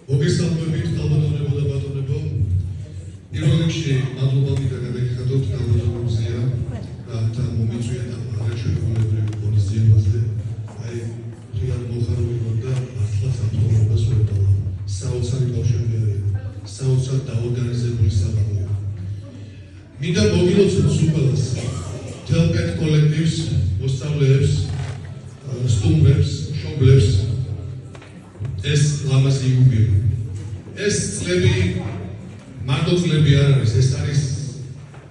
მოგესალმებით ალბათონებო და ბატონებო. პირველ რიგში მადლობა მინდა გადაგიხადოთ კალბატონებზია და მომიწვია და არაჩვეულებრივი ღონისძიებაზე. აი ღია მოხარული და მართლაც ამთხოვებას ვერ დავა. საოცარი ბავშვები არიან. საოცარ დაორგანიზებული საბავშვოა. მინდა მოგილოცოთ სულ თელპეთ კოლექტივს, მოსწავლეებს, სტუმრებს, მშობლებს ეს ლამაზი იუბილე. ეს წლები მარტო წლები არ არის, ეს არის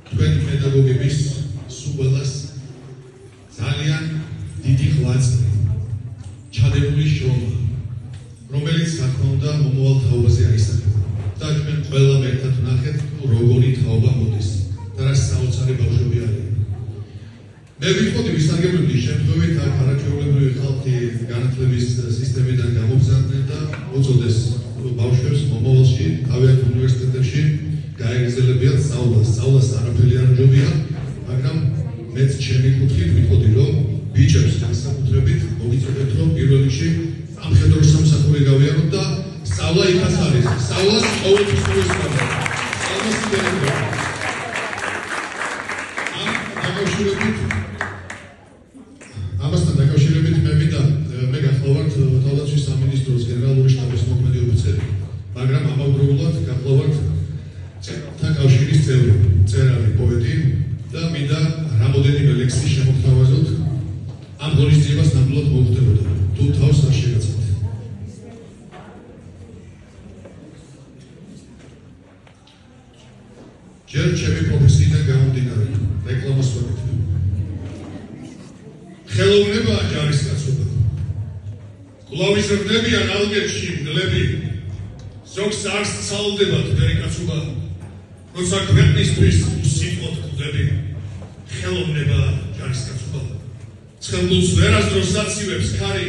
თქვენი პედაგოგების სულ ძალიან დიდი ღვაწლი, ჩადებული შრომა, რომელიც რა თქმა უნდა მომავალ თაობაზე აისახება. და ჩვენ ყველამ ერთად ვნახეთ, როგორი თაობა მოდის და რა საოცარი ბავშვები არიან. მე ვიტყოდი ვისარგებლობდი შემთხვევით აქ არაჩვეულებრივი ხალხი განათლების სისტემიდან გამოგზავნდნენ და მოწოდეს ბავშვებს მომავალში თავიანთ უნივერსიტეტებში გაეგრძელებიათ სწავლა. სწავლას არაფერი არ ჯობია, მაგრამ მეც ჩემი კუთხით ვიტყოდი, რომ ბიჭებს განსაკუთრებით მოგიწოდეთ, რომ პირველ რიგში სამხედრო სამსახური გავიაროთ და სწავლა იქაც არის. სწავლას ყოველთვის მოესწავლა. სწავლას იდეა. ამასთან დაკავშირებით მე მინდა მე გახლავართ თავდაცვის სამინისტროს გენერალური შტაბის მოქმედი ოფიცერი, მაგრამ ამავდროულად გახლავართ წერალთა კავშირის წევრი, მწერალი, პოეტი და მინდა რამოდენიმე ლექსი შემოგთავაზოთ ამ ღონისძიებას ნამდვილად მოუხდებოდა, თუ თავს არ შეგაცეთ. ჯერ ჩემი პროფესიიდან გამომდინარე, რეკლამას ვაკეთებ. ხელოვნებაა ჯარისკაცობა. კვლავის რბდებიან ალგებში მგლები, ზოგს არ სწავლდებათ ვერიკაცობა, როცა ქვეყნისთვის უსიტყვოდ გვდები. ხელოვნებაა ჯარისკაცობა. ცხელბულს ვერასდროს აცივებს ქარი,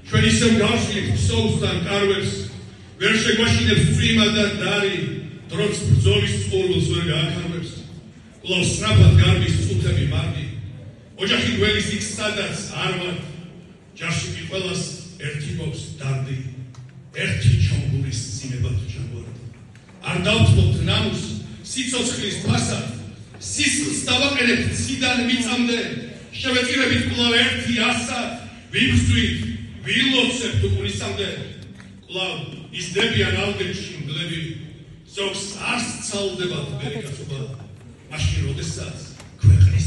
ჩვენ ისევ გავშლით ფსოუსთან კარვებს, ვერ შეგვაშინებს წვიმა და დარი, დროც ბრძოლის წყურვილს ვერ გააქარვებს. კვლავ სწრაფად გარბის წუთები მარგი, ოჯახი გველის იქ სადაც არ ვარ, ჯარში კი ყველას ერთი გვაქვს დარდი, ერთი ჩონგურის წინებად ჩაგვარდი. არ დავთმობთ ნამუს სიცოცხლის ფასად, სისხლს დავაყენებთ ციდან მიწამდე, შევეწირებით კვლავ ერთი ასად, ვიბრძვით, ვილოცებთ უყურისამდე. კვლავ იზრდებიან ალგებში მგლები, ზოგს არ სწავლდებათ ვერიკაცობა, მაშინ როდესაც ქვეყნის